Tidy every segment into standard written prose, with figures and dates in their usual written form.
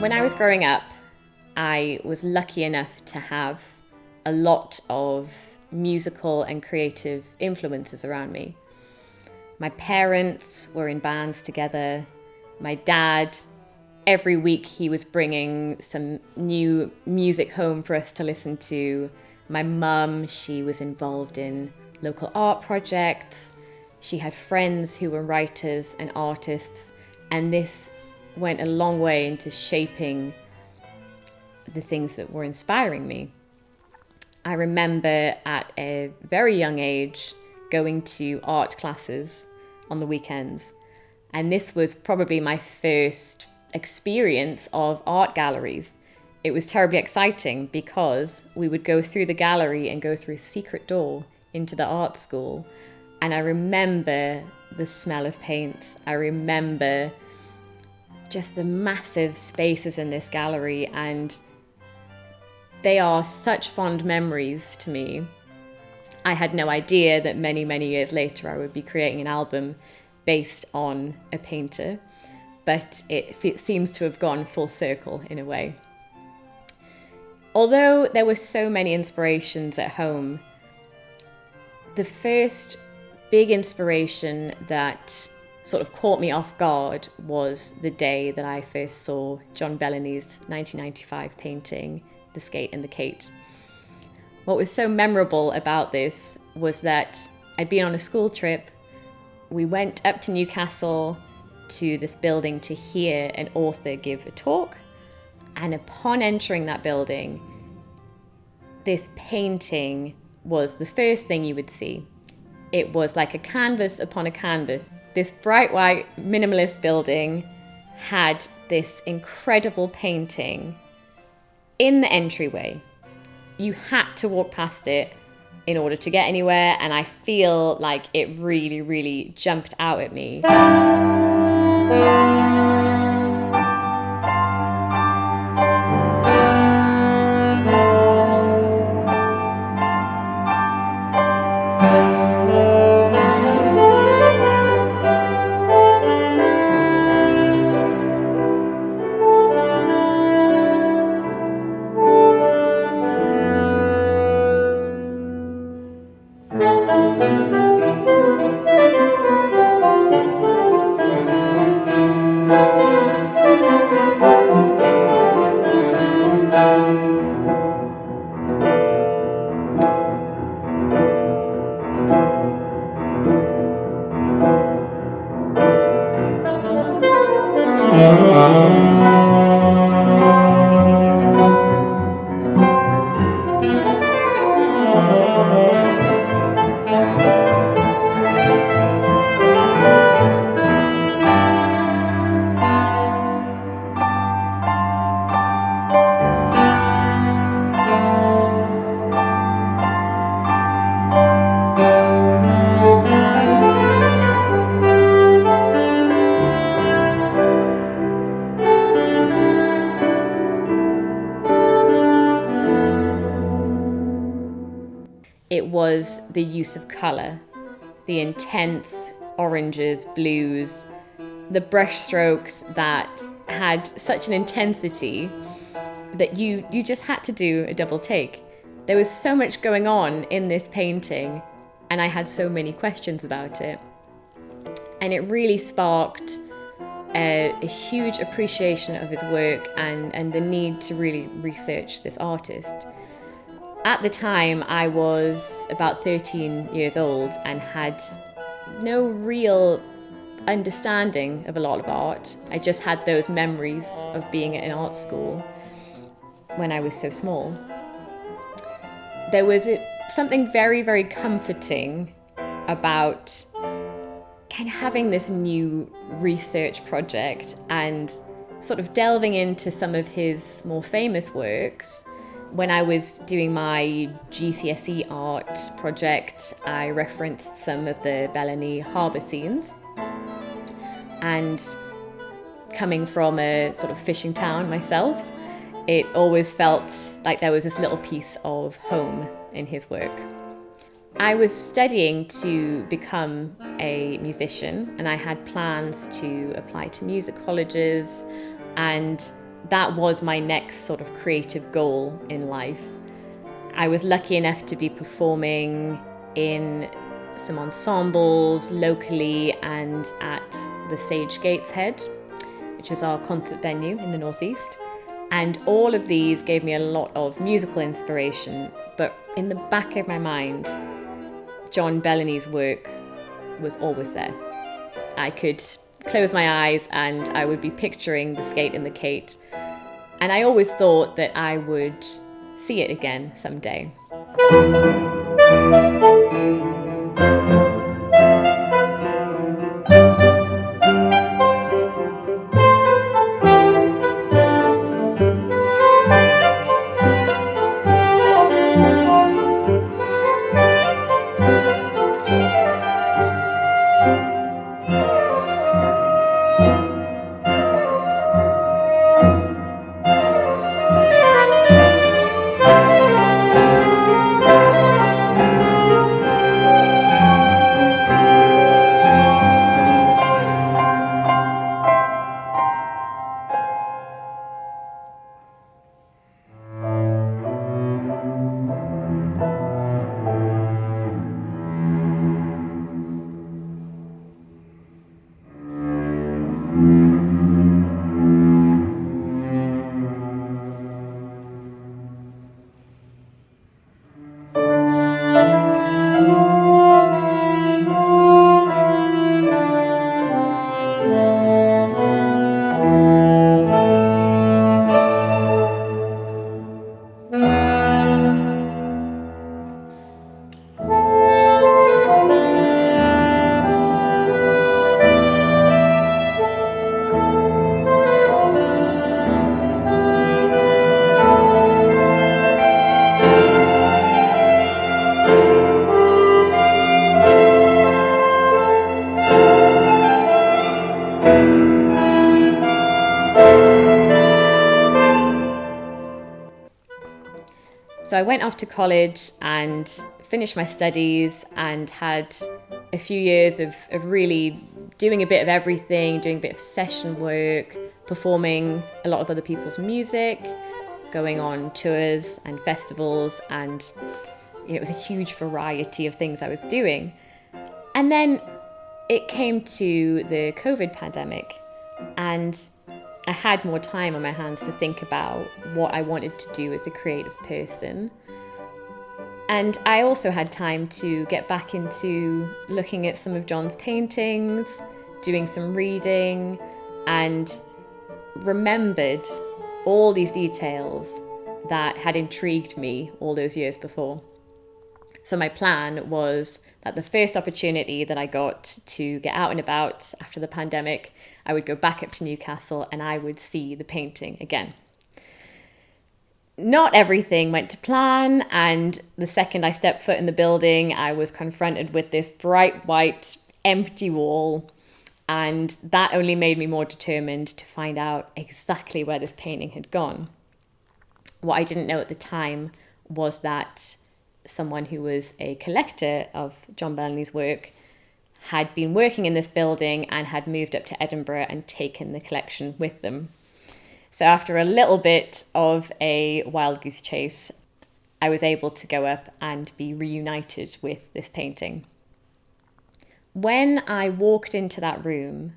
When I was growing up, I was lucky enough to have a lot of musical and creative influences around me. My parents were in bands together. My dad, every week he was bringing some new music home for us to listen to. My mum, she was involved in local art projects. She had friends who were writers and artists, and this went a long way into shaping the things that were inspiring me. I remember at a very young age going to art classes on the weekends, and this was probably my first experience of art galleries. It was terribly exciting because we would go through the gallery and go through a secret door into the art school, and I remember the smell of paints. I remember just the massive spaces in this gallery, and they are such fond memories to me. I had no idea that many, many years later I would be creating an album based on a painter, but it seems to have gone full circle in a way. Although there were so many inspirations at home, the first big inspiration that sort of caught me off guard was the day that I first saw John Bellany's 1995 painting, The Skate and the Kate. What was so memorable about this was that I'd been on a school trip. We went up to Newcastle to this building to hear an author give a talk, and upon entering that building, this painting was the first thing you would see. It was like a canvas upon a canvas. This bright white minimalist building had this incredible painting in the entryway. You had to walk past it in order to get anywhere, and I feel like it really, really jumped out at me. It was the use of colour, the intense oranges, blues, the brush strokes that had such an intensity that you just had to do a double take. There was so much going on in this painting, and I had so many questions about it. And it really sparked a huge appreciation of his work and the need to really research this artist. At the time, I was about 13 years old and had no real understanding of a lot of art. I just had those memories of being at an art school when I was so small. There was something very, very comforting about kind of having this new research project and sort of delving into some of his more famous works. When I was doing my GCSE art project, I referenced some of the Bellany harbour scenes. And coming from a sort of fishing town myself, it always felt like there was this little piece of home in his work. I was studying to become a musician, and I had plans to apply to music colleges and that was my next sort of creative goal in life. I was lucky enough to be performing in some ensembles locally and at the Sage Gateshead, which was our concert venue in the northeast. And all of these gave me a lot of musical inspiration, but in the back of my mind, John Bellany's work was always there. I could close my eyes and I would be picturing the skate in the Kate. And I always thought that I would see it again someday. So I went off to college and finished my studies and had a few years of really doing a bit of everything, doing a bit of session work, performing a lot of other people's music, going on tours and festivals, and it was a huge variety of things I was doing. And then it came to the COVID pandemic, and I had more time on my hands to think about what I wanted to do as a creative person. And I also had time to get back into looking at some of John's paintings, doing some reading, and remembered all these details that had intrigued me all those years before. So my plan was that the first opportunity that I got to get out and about after the pandemic, I would go back up to Newcastle and I would see the painting again. Not everything went to plan, and the second I stepped foot in the building, I was confronted with this bright white empty wall, and that only made me more determined to find out exactly where this painting had gone. What I didn't know at the time was that someone who was a collector of John Bellany's work had been working in this building and had moved up to Edinburgh and taken the collection with them. So after a little bit of a wild goose chase, I was able to go up and be reunited with this painting. When I walked into that room,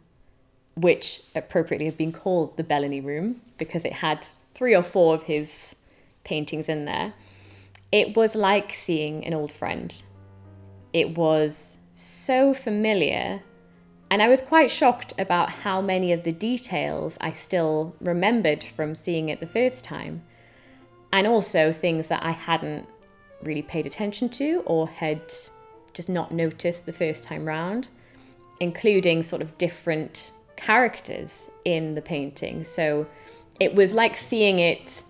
which appropriately had been called the Bellany room because it had 3 or 4 of his paintings in there, it was like seeing an old friend. It was so familiar, and I was quite shocked about how many of the details I still remembered from seeing it the first time, and also things that I hadn't really paid attention to or had just not noticed the first time round, including sort of different characters in the painting. So it was like seeing it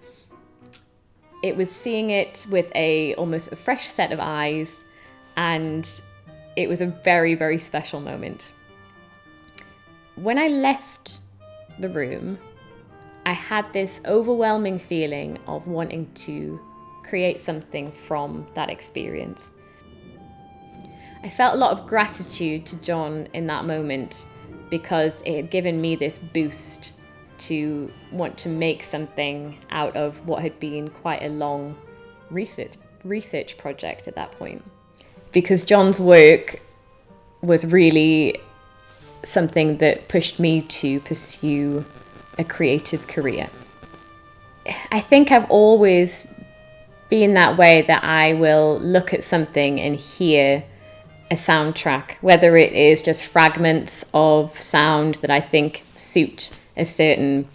with almost a fresh set of eyes, and it was a very, very special moment. When I left the room, I had this overwhelming feeling of wanting to create something from that experience. I felt a lot of gratitude to John in that moment because it had given me this boost to want to make something out of what had been quite a long research project at that point. Because John's work was really something that pushed me to pursue a creative career. I think I've always been that way, that I will look at something and hear a soundtrack, whether it is just fragments of sound that I think suit a certain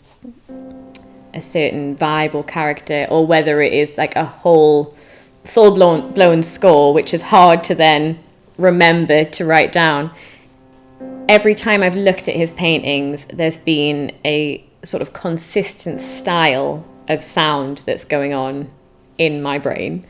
vibe or character, or whether it is like a whole full-blown score, which is hard to then remember to write down. Every time I've looked at his paintings, there's been a sort of consistent style of sound that's going on in my brain.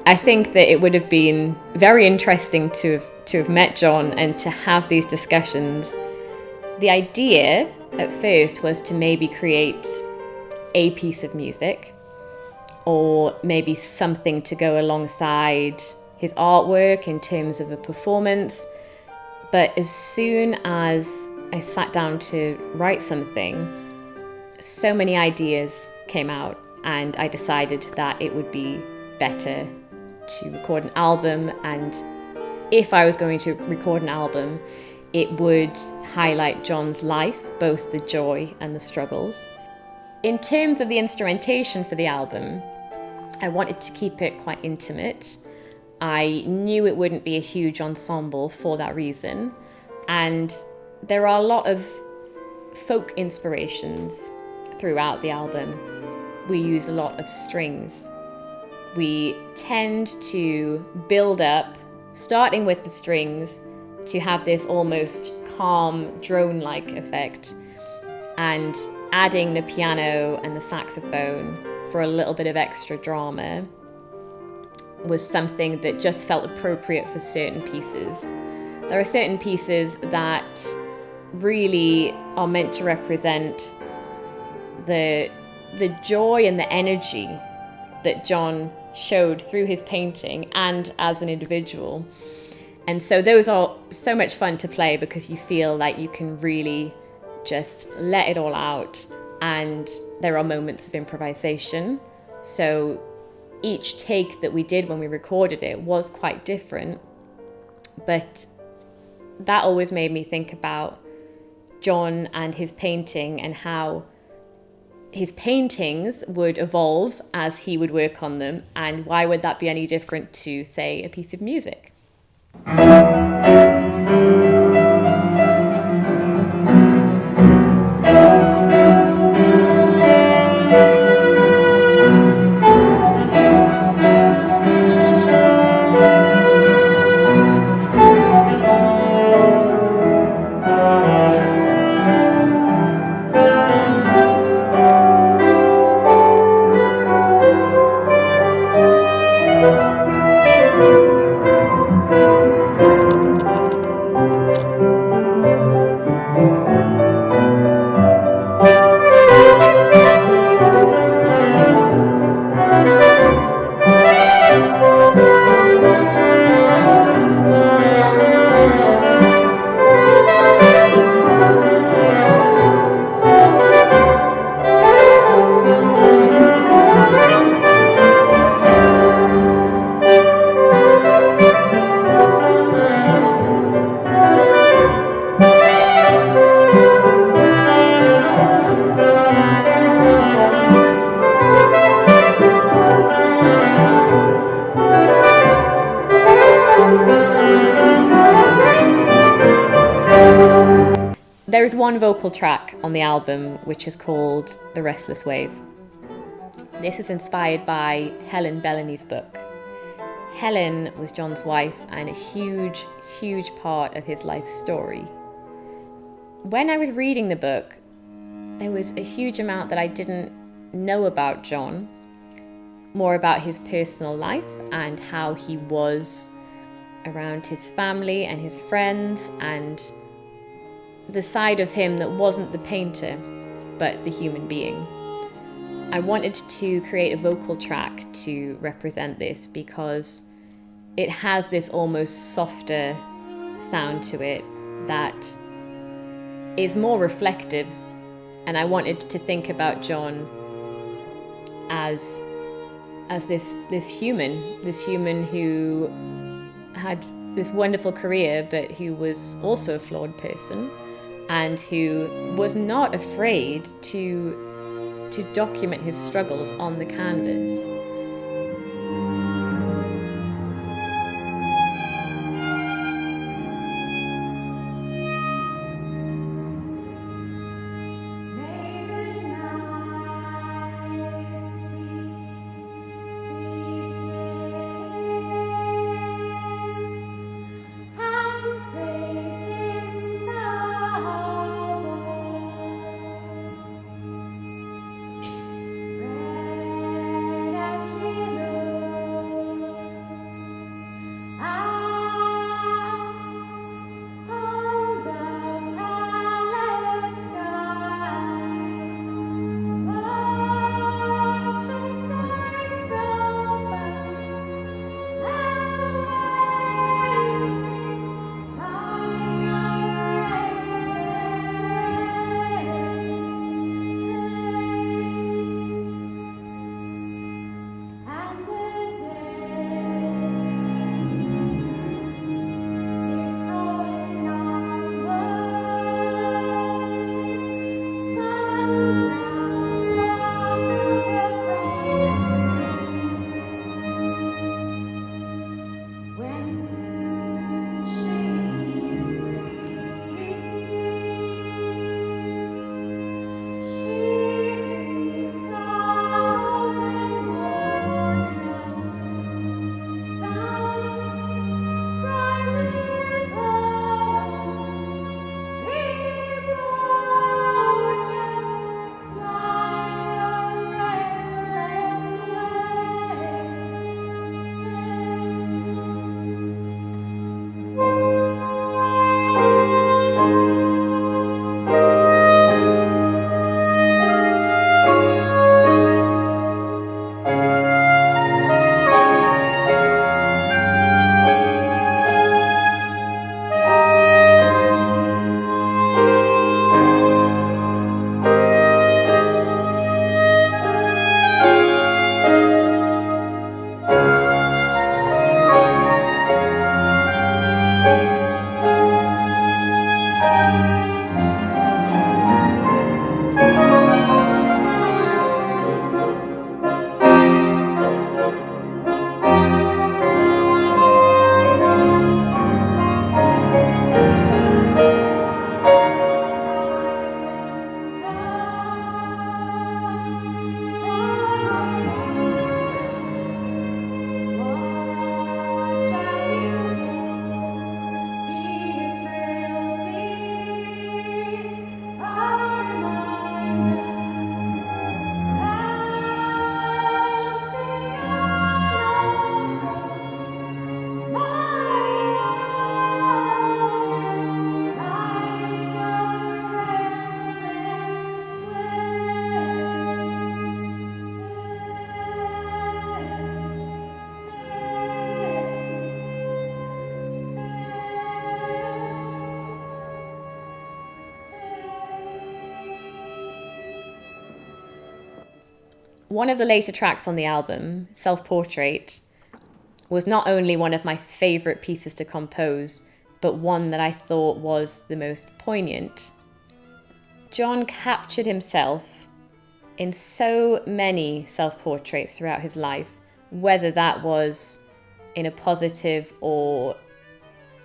I think that it would have been very interesting to have met John and to have these discussions. The idea at first was to maybe create a piece of music, or maybe something to go alongside his artwork in terms of a performance. But as soon as I sat down to write something, so many ideas came out, and I decided that it would be better to record an album, and if I was going to record an album, it would highlight John's life, both the joy and the struggles. In terms of the instrumentation for the album, I wanted to keep it quite intimate. I knew it wouldn't be a huge ensemble for that reason, and there are a lot of folk inspirations throughout the album. We use a lot of strings. We tend to build up, starting with the strings, to have this almost calm, drone-like effect, and adding the piano and the saxophone for a little bit of extra drama was something that just felt appropriate for certain pieces. There are certain pieces that really are meant to represent the joy and the energy that John showed through his painting and as an individual. And so those are so much fun to play, because you feel like you can really just let it all out, and there are moments of improvisation. So each take that we did when we recorded it was quite different, but that always made me think about John and his painting, and how his paintings would evolve as he would work on them, and why would that be any different to, say, a piece of music? is one vocal track on the album which is called The Restless Wave. This is inspired by John Bellany's book. Helen was John's wife and a huge, huge part of his life story. When I was reading the book, there was a huge amount that I didn't know about John, more about his personal life and how he was around his family and his friends, and the side of him that wasn't the painter, but the human being. I wanted to create a vocal track to represent this because it has this almost softer sound to it that is more reflective, and I wanted to think about John as this human who had this wonderful career, but who was also a flawed person and who was not afraid to document his struggles on the canvas. One of the later tracks on the album, Self-Portrait, was not only one of my favourite pieces to compose, but one that I thought was the most poignant. John captured himself in so many self-portraits throughout his life, whether that was in a positive or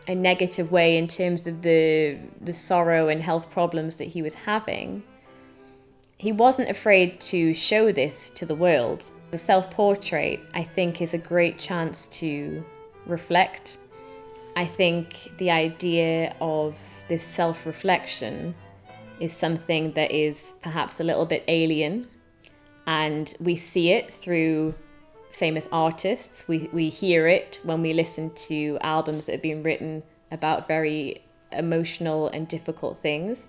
a negative way in terms of the sorrow and health problems that he was having, he wasn't afraid to show this to the world. The self-portrait, I think, is a great chance to reflect. I think the idea of this self-reflection is something that is perhaps a little bit alien, and we see it through famous artists. We hear it when we listen to albums that have been written about very emotional and difficult things.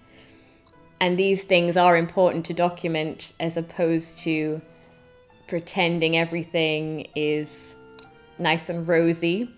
And these things are important to document, as opposed to pretending everything is nice and rosy.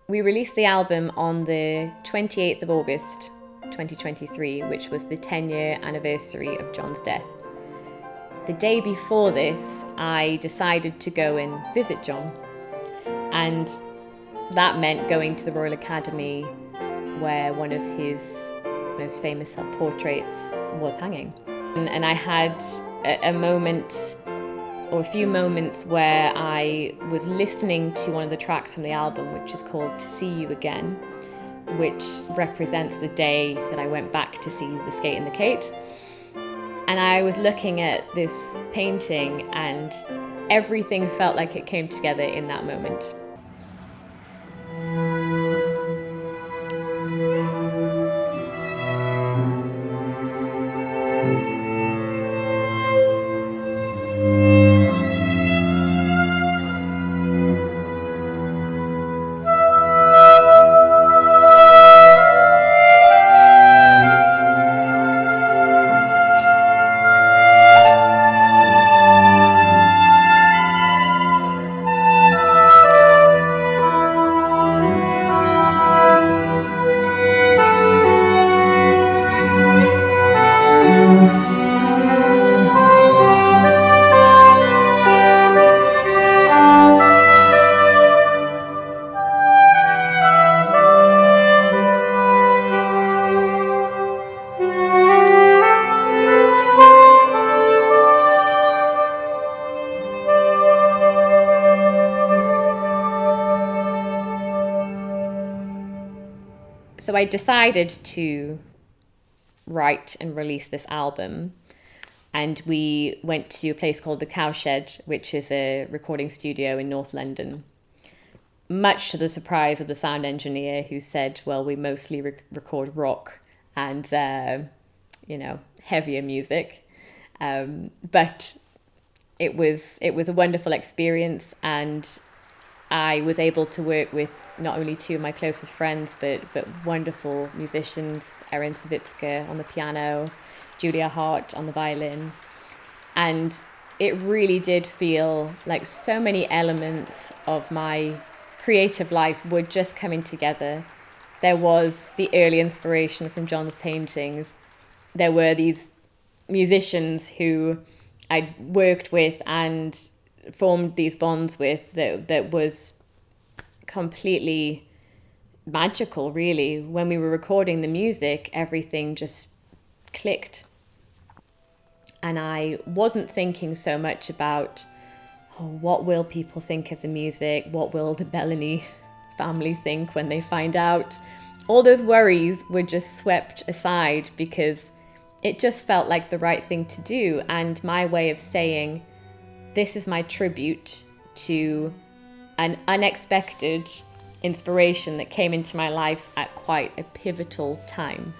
We released the album on the 28th of August 2023, which was the 10-year anniversary of John's death. The day before this, I decided to go and visit John, and that meant going to the Royal Academy, where one of his most famous self-portraits was hanging. And I had a moment, or a few moments, where I was listening to one of the tracks from the album, which is called To See You Again, which represents the day that I went back to see The Skate and the Kate. And I was looking at this painting, and everything felt like it came together in that moment. So I decided to write and release this album. And we went to a place called the Cowshed, which is a recording studio in North London. Much to the surprise of the sound engineer, who said, well, we mostly record rock and, heavier music. But it was a wonderful experience, and I was able to work with not only two of my closest friends, but wonderful musicians, Erin Savitska on the piano, Julia Hart on the violin. And it really did feel like so many elements of my creative life were just coming together. There was the early inspiration from John's paintings. There were these musicians who I'd worked with and formed these bonds with that was completely magical, really. When we were recording the music, everything just clicked. And I wasn't thinking so much about, what will people think of the music? What will the Bellany family think when they find out? All those worries were just swept aside because it just felt like the right thing to do. And my way of saying, this is my tribute to an unexpected inspiration that came into my life at quite a pivotal time.